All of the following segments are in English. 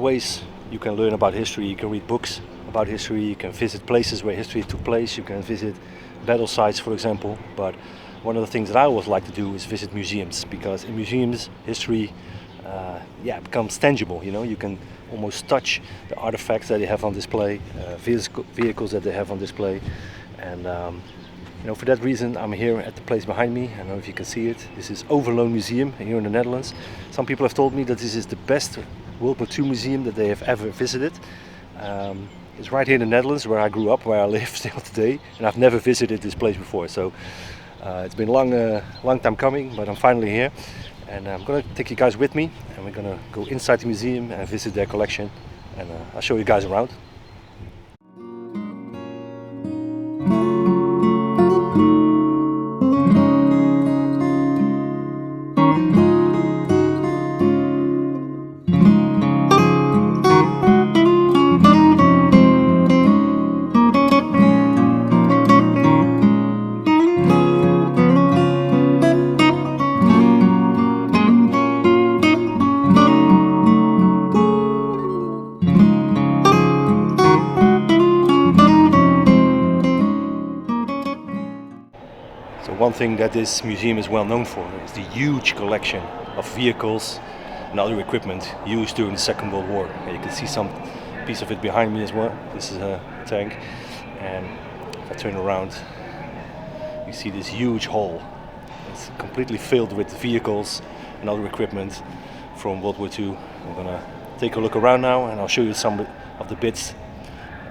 ways you can learn about history. You can read books about history, you can visit places where history took place, you can visit battle sites, for example. But one of the things that I always like to do is visit museums, because in museums history becomes tangible. You can almost touch the artifacts that they have on display, vehicles that they have on display. And for that reason I'm here at the place behind me. I don't know if you can see it. This is Overloon Museum here in the Netherlands. Some people have told me that this is the best World War II museum that they have ever visited. It's right here in the Netherlands, where I grew up, where I live still today, and I've never visited this place before. So it's been a long time coming, but I'm finally here, and I'm gonna take you guys with me, and we're gonna go inside the museum and visit their collection, and I'll show you guys around. So one thing that this museum is well known for is the huge collection of vehicles and other equipment used during the Second World War. And you can see some piece of it behind me as well. This is a tank, and if I turn around, you see this huge hall. It's completely filled with vehicles and other equipment from World War II. I'm gonna take a look around now, and I'll show you some of the bits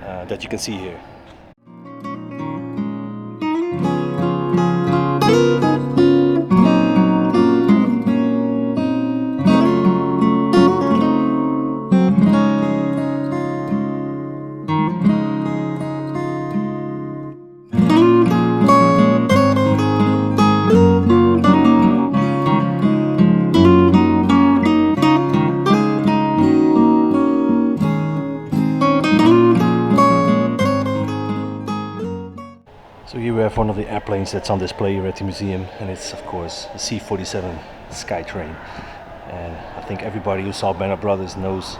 that you can see here. So here we have one of the airplanes that's on display here at the museum, and it's of course the C-47 Skytrain. And I think everybody who saw Band of Brothers knows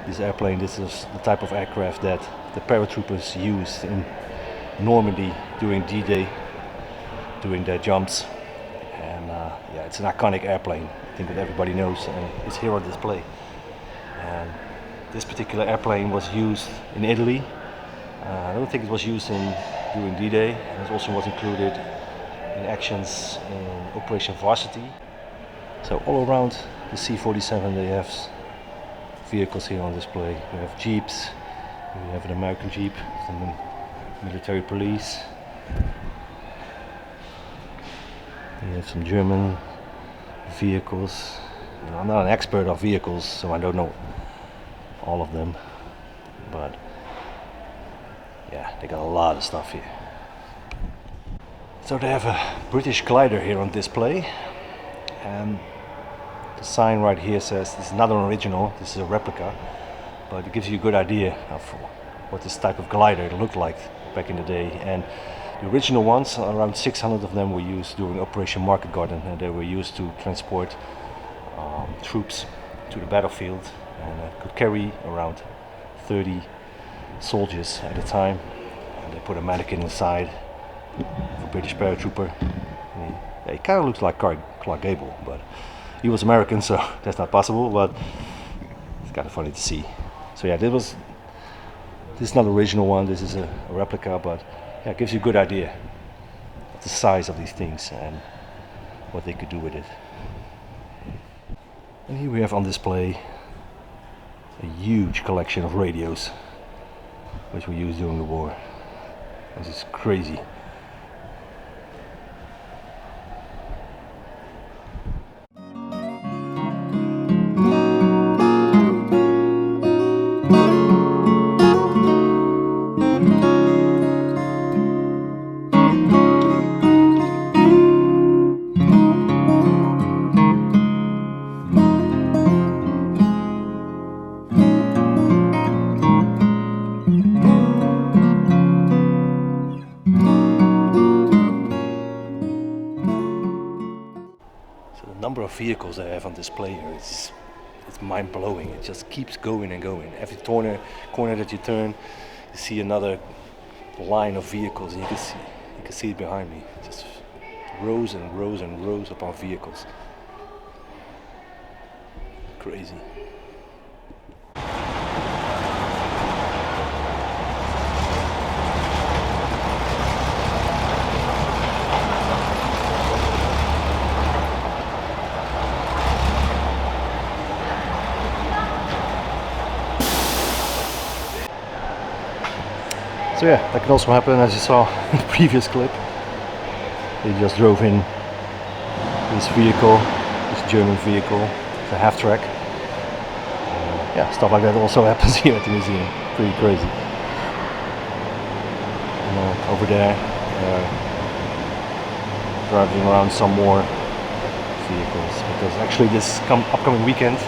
this airplane. This is the type of aircraft that the paratroopers used in Normandy during D-Day, doing their jumps. And it's an iconic airplane, I think, that everybody knows, and it's here on display. And this particular airplane was used in Italy. I don't think it was used during D-Day, and it also was included in actions in Operation Varsity. So all around the C-47 they have vehicles here on display. We have jeeps, we have an American jeep from the military police. We have some German vehicles. I'm not an expert of vehicles, so I don't know all of them, but yeah, they got a lot of stuff here. So they have a British glider here on display, and the sign right here says this is not an original, this is a replica, but it gives you a good idea of what this type of glider looked like back in the day. And the original ones, around 600 of them, were used during Operation Market Garden, and they were used to transport troops to the battlefield, and could carry around 30 soldiers at a time. And they put a mannequin inside of a British paratrooper. He kind of looks like Clark Gable, but he was American, so that's not possible, but it's kind of funny to see. So yeah, this is not the original one, this is a replica, but yeah, it gives you a good idea of the size of these things and what they could do with it. And here we have on display a huge collection of radios which were used during the war. This is crazy. Number of vehicles they have on display here is it's mind-blowing. It just keeps going and going. Every corner that you turn, you see another line of vehicles, and you can see it behind me. Just rows and rows and rows upon vehicles. Crazy. So yeah, that can also happen, as you saw in the previous clip. They just drove in this vehicle, this German vehicle, the half-track. Yeah, stuff like that also happens here at the museum. Pretty crazy. And over there, driving around some more vehicles. Because actually this upcoming weekend,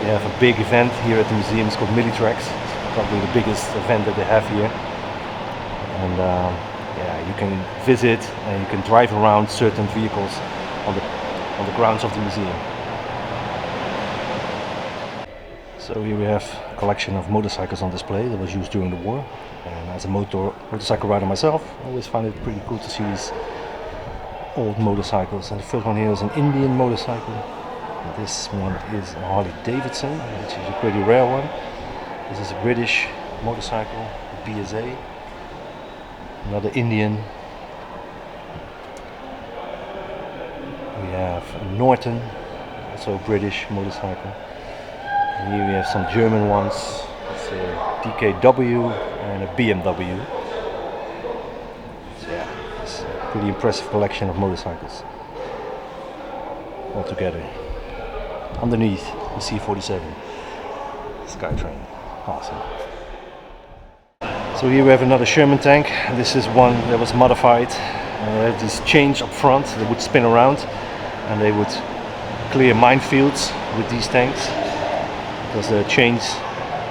they have a big event here at the museum. It's called Millitracks. It's probably the biggest event that they have here. And yeah, you can visit and you can drive around certain vehicles on the grounds of the museum. So here we have a collection of motorcycles on display that was used during the war. And as a motorcycle rider myself, I always find it pretty cool to see these old motorcycles. And the first one here is an Indian motorcycle. And this one is a Harley Davidson, which is a pretty rare one. This is a British motorcycle, a BSA. Another Indian. We have a Norton, also a British motorcycle. And here we have some German ones. It's a DKW and a BMW. So yeah, it's a pretty impressive collection of motorcycles all together. Underneath the C-47 Skytrain. Awesome. So here we have another Sherman tank. This is one that was modified. They had this chains up front that would spin around, and they would clear minefields with these tanks, because the chains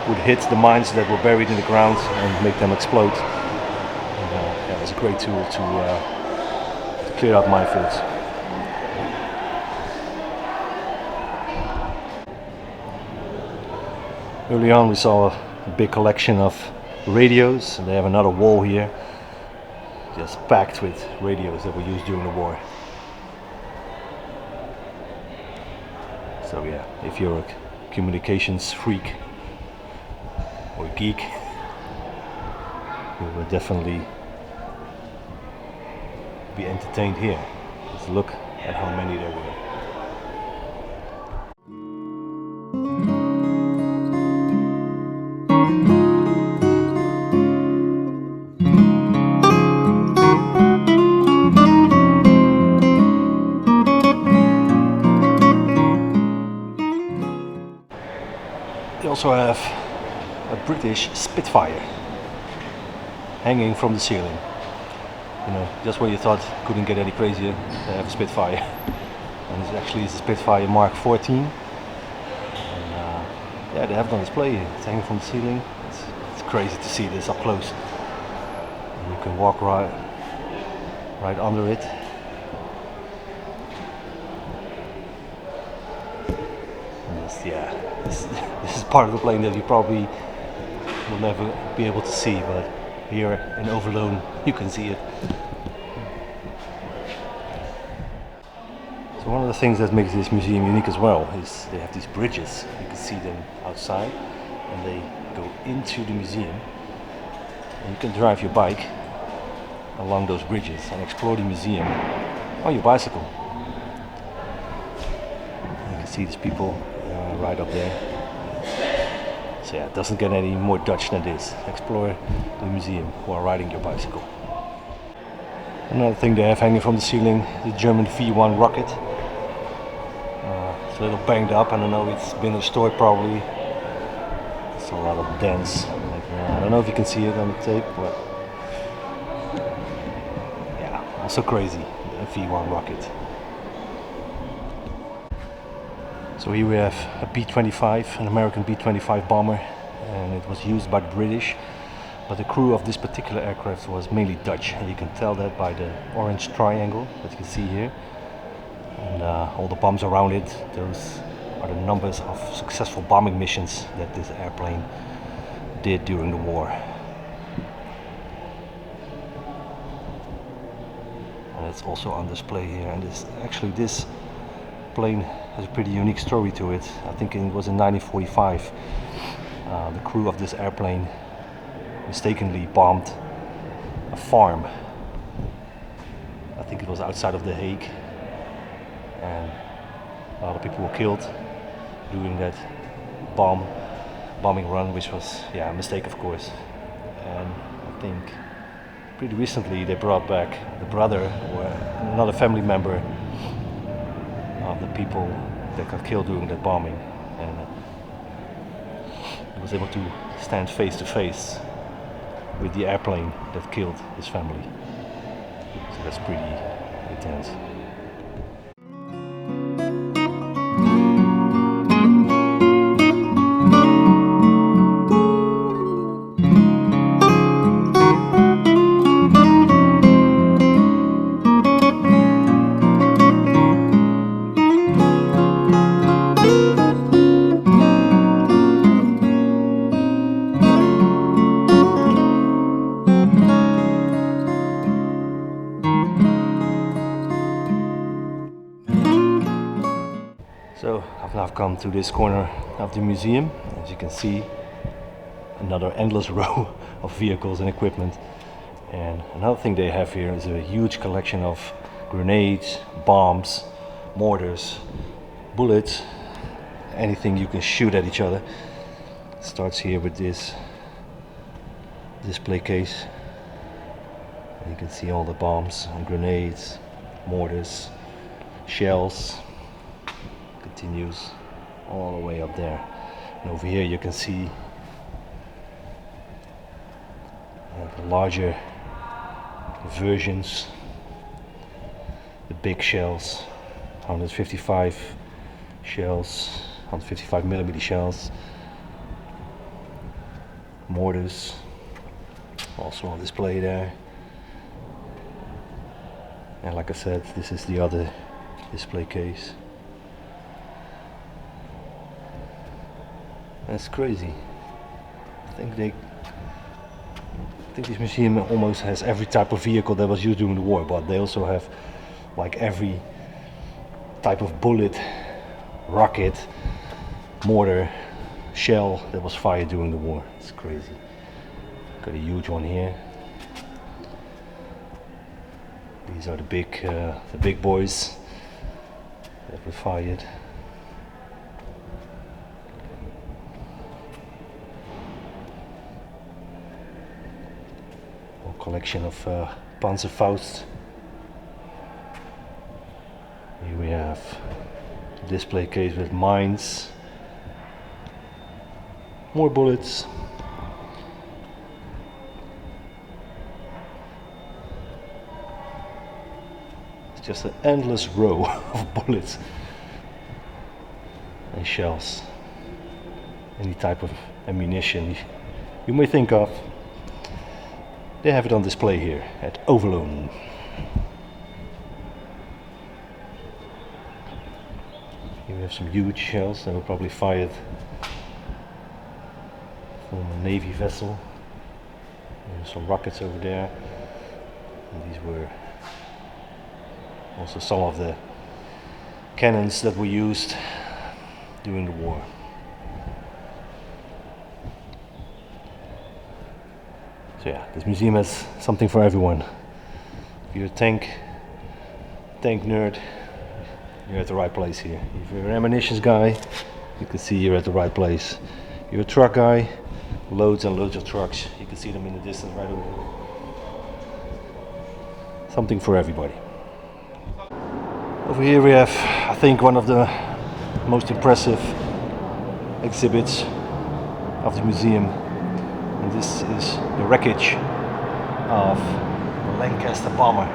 would hit the mines that were buried in the ground and make them explode. And, yeah, it was a great tool to clear out minefields. Early on we saw a big collection of radios, and they have another wall here just packed with radios that were used during the war. So yeah, if you're a communications freak or geek, you will definitely be entertained here. Just look at how many there were. They also have a British Spitfire hanging from the ceiling. You know, just when you thought it couldn't get any crazier, they have a Spitfire. And this actually is a Spitfire Mark 14. And yeah, they have it on display. It's hanging from the ceiling. It's crazy to see this up close. And you can walk right under it. Yeah, this is part of the plane that you probably will never be able to see, but here in Overloon you can see it. So one of the things that makes this museum unique as well is they have these bridges. You can see them outside, and they go into the museum, and you can drive your bike along those bridges and explore the museum on your bicycle. You can see these people right up there. So yeah, it doesn't get any more Dutch than this. Explore the museum while riding your bicycle. Another thing they have hanging from the ceiling, the German V1 rocket. It's a little banged up. I don't know, it's been restored probably. It's a lot of dents. I don't know if you can see it on the tape, but yeah, also crazy, a V1 rocket. So here we have a B-25, an American B-25 bomber, and it was used by the British, but the crew of this particular aircraft was mainly Dutch, and you can tell that by the orange triangle that you can see here, and all the bombs around it. Those are the numbers of successful bombing missions that this airplane did during the war. And it's also on display here. And this plane has a pretty unique story to it. I think it was in 1945. The crew of this airplane mistakenly bombed a farm. I think it was outside of The Hague, and a lot of people were killed during that bombing run, which was a mistake, of course. And I think pretty recently they brought back the brother or another family member of the people that got killed during that bombing, and he was able to stand face to face with the airplane that killed his family. So that's pretty intense. So I've now come to this corner of the museum. As you can see, another endless row of vehicles and equipment. And another thing they have here is a huge collection of grenades, bombs, mortars, bullets, anything you can shoot at each other. It starts here with this display case. And you can see all the bombs and grenades, mortars, shells. Continues all the way up there, and over here you can see the larger versions, the big shells, 155 shells, 155mm shells, mortars also on display there. And like I said, this is the other display case. That's crazy. I think this museum almost has every type of vehicle that was used during the war, but they also have like every type of bullet, rocket, mortar, shell that was fired during the war. It's crazy. Got a huge one here. These are the big boys that were fired. Collection of Panzerfaust. Here we have a display case with mines, more bullets, it's just an endless row of bullets and shells, any type of ammunition you may think of. They have it on display here at Overloon. Here we have some huge shells that were probably fired from a Navy vessel. There's some rockets over there. And these were also some of the cannons that were used during the war. So yeah, this museum has something for everyone. If you're a tank nerd, you're at the right place here. If you're an ammunitions guy, you can see you're at the right place. If you're a truck guy, loads and loads of trucks. You can see them in the distance right over there. Something for everybody. Over here we have, I think, one of the most impressive exhibits of the museum. And this is the wreckage of the Lancaster bomber.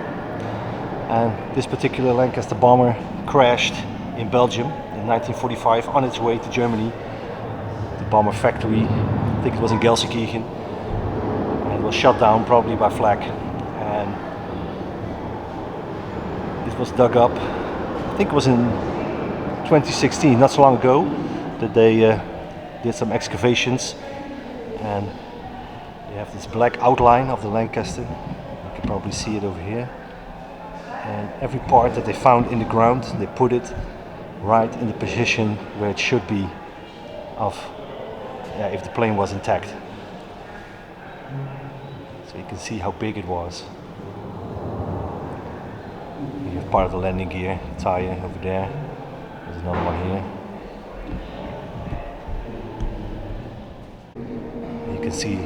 And this particular Lancaster bomber crashed in Belgium in 1945 on its way to Germany. The bomber factory, I think it was in Gelsenkirchen, and it was shut down probably by flak. And it was dug up, I think it was in 2016, not so long ago, that they did some excavations, and you have this black outline of the Lancaster. You can probably see it over here. And every part that they found in the ground, they put it right in the position where it should be if the plane was intact. So you can see how big it was. You have part of the landing gear, tire over there. There's another one here. You can see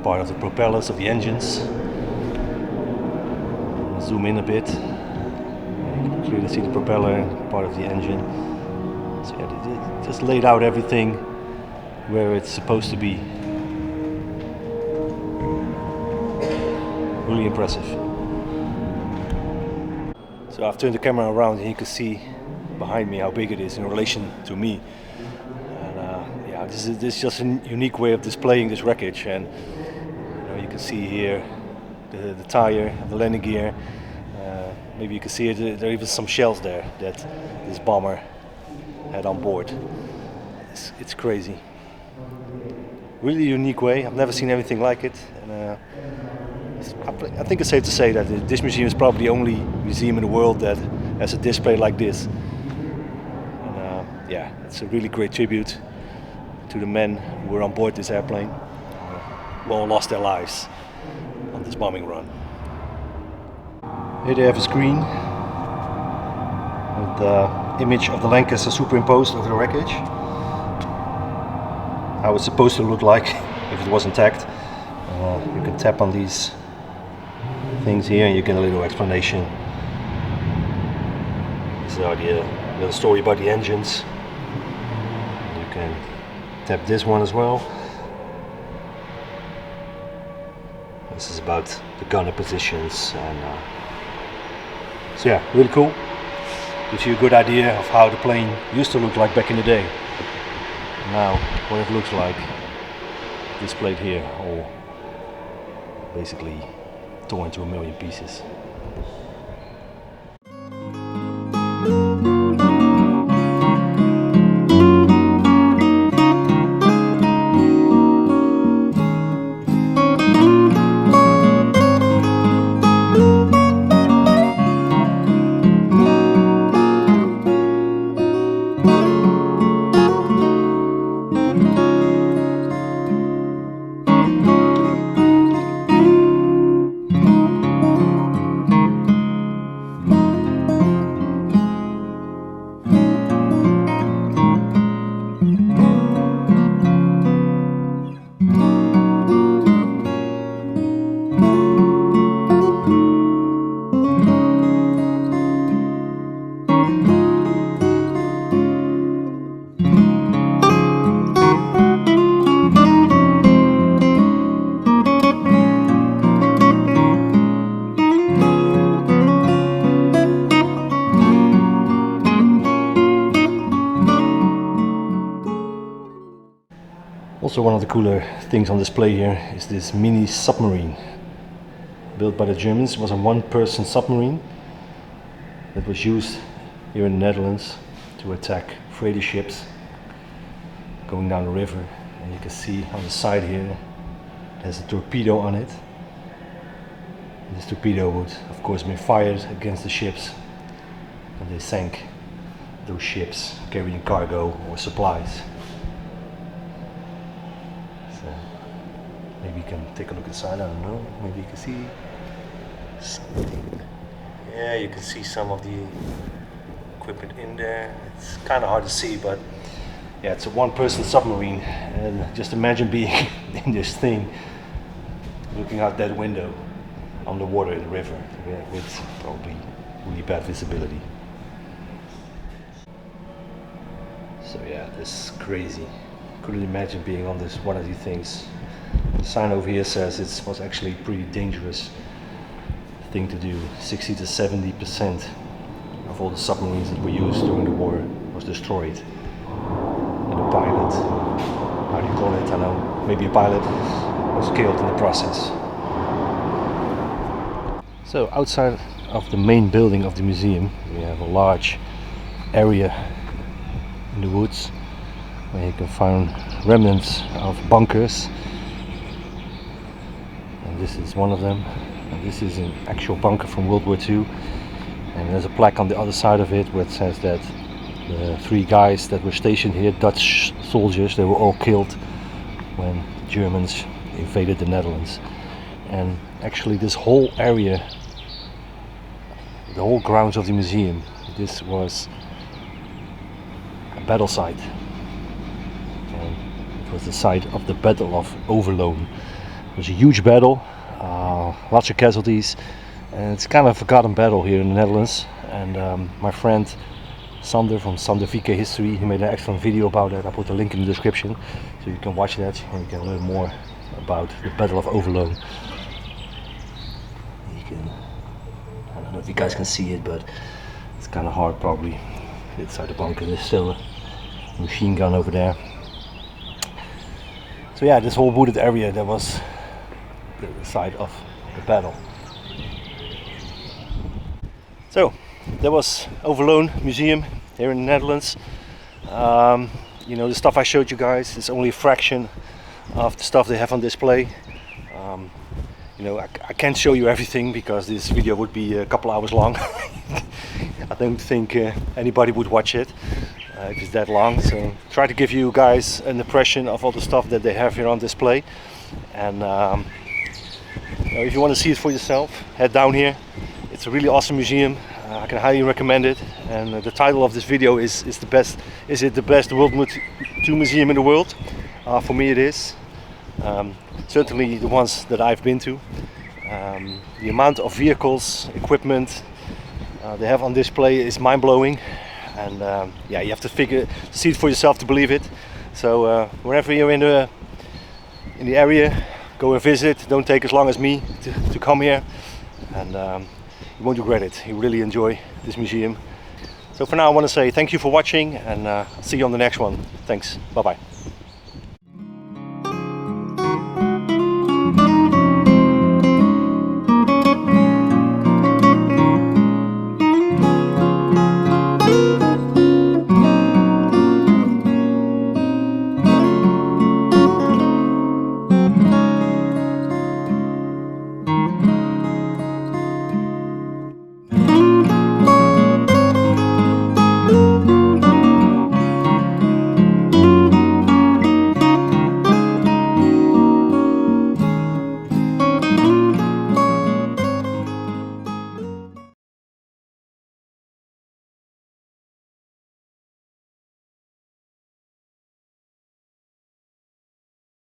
part of the propellers of the engines. I'll zoom in a bit. You can clearly see the propeller, part of the engine. So yeah, they just laid out everything where it's supposed to be. Really impressive. So I've turned the camera around and you can see behind me how big it is in relation to me. And yeah, this is just a unique way of displaying this wreckage. And you can see here the tire, the landing gear. Maybe you can see it. There are even some shells there that this bomber had on board. It's crazy. Really unique way. I've never seen anything like it. And, I think it's safe to say that this museum is probably the only museum in the world that has a display like this. And, yeah, it's a really great tribute to the men who were on board this airplane, who all lost their lives on this bombing run. Here they have a screen with the image of the Lancaster superimposed over the wreckage. How it's supposed to look like if it was intact. You can tap on these things here and you get a little explanation. This is the little story about the engines. You can tap this one as well. This is about the gunner positions, and so yeah, really cool. Gives you a good idea of how the plane used to look like back in the day. Now what it looks like displayed here, all basically torn to a million pieces. Also, one of the cooler things on display here is this mini submarine built by the Germans. It was a one-person submarine that was used here in the Netherlands to attack freighter ships going down the river. And you can see on the side here there's a torpedo on it. This torpedo would of course be fired against the ships, and they sank those ships carrying cargo or supplies. So maybe you can take a look inside, I don't know, maybe you can see something. Yeah, you can see some of the equipment in there. It's kind of hard to see, but yeah, it's a one-person submarine, and just imagine being in this thing looking out that window on the water in the river with probably really bad visibility. So yeah, this is crazy. Couldn't imagine being on this one of these things. The sign over here says it was actually a pretty dangerous thing to do. 60 to 70% of all the submarines that were used during the war was destroyed. And a pilot, how do you call it? I don't know, maybe a pilot was killed in the process. So outside of the main building of the museum. We have a large area in the woods where you can find remnants of bunkers, and this is one of them. And this is an actual bunker from World War II, and there's a plaque on the other side of it where it says that the 3 guys that were stationed here, Dutch soldiers, they were all killed when the Germans invaded the Netherlands. And actually this whole area, the whole grounds of the museum, this was a battle site, and it was the site of the Battle of Overloon. It was a huge battle, lots of casualties, and it's kind of a forgotten battle here in the Netherlands. And my friend Sander from Sander VK History, he made an excellent video about it. I put a link in the description so you can watch that and you can learn more about the Battle of Overloon. You can, I don't know if you guys can see it, but it's kind of hard probably. Inside the bunker there's still a machine gun over there. So yeah, this whole wooded area, that was the site of the battle. So that was Overloon Museum here in the Netherlands. You know, the stuff I showed you guys is only a fraction of the stuff they have on display. You know, I can't show you everything because this video would be a couple hours long. I don't think anybody would watch it if it's that long. So try to give you guys an impression of all the stuff that they have here on display. And you know, if you want to see it for yourself, head down here. It's a really awesome museum. I can highly recommend it. And the title of this video is it the best World War II museum in the world? For me it is. Certainly the ones that I've been to. The amount of vehicles, equipment they have on display is mind-blowing. And yeah, you have to see it for yourself to believe it. So whenever you're in the area, go and visit. Don't take as long as me to come here, and you won't regret it. You really enjoy this museum. So for now I want to say thank you for watching, and see you on the next one. Thanks. Bye bye.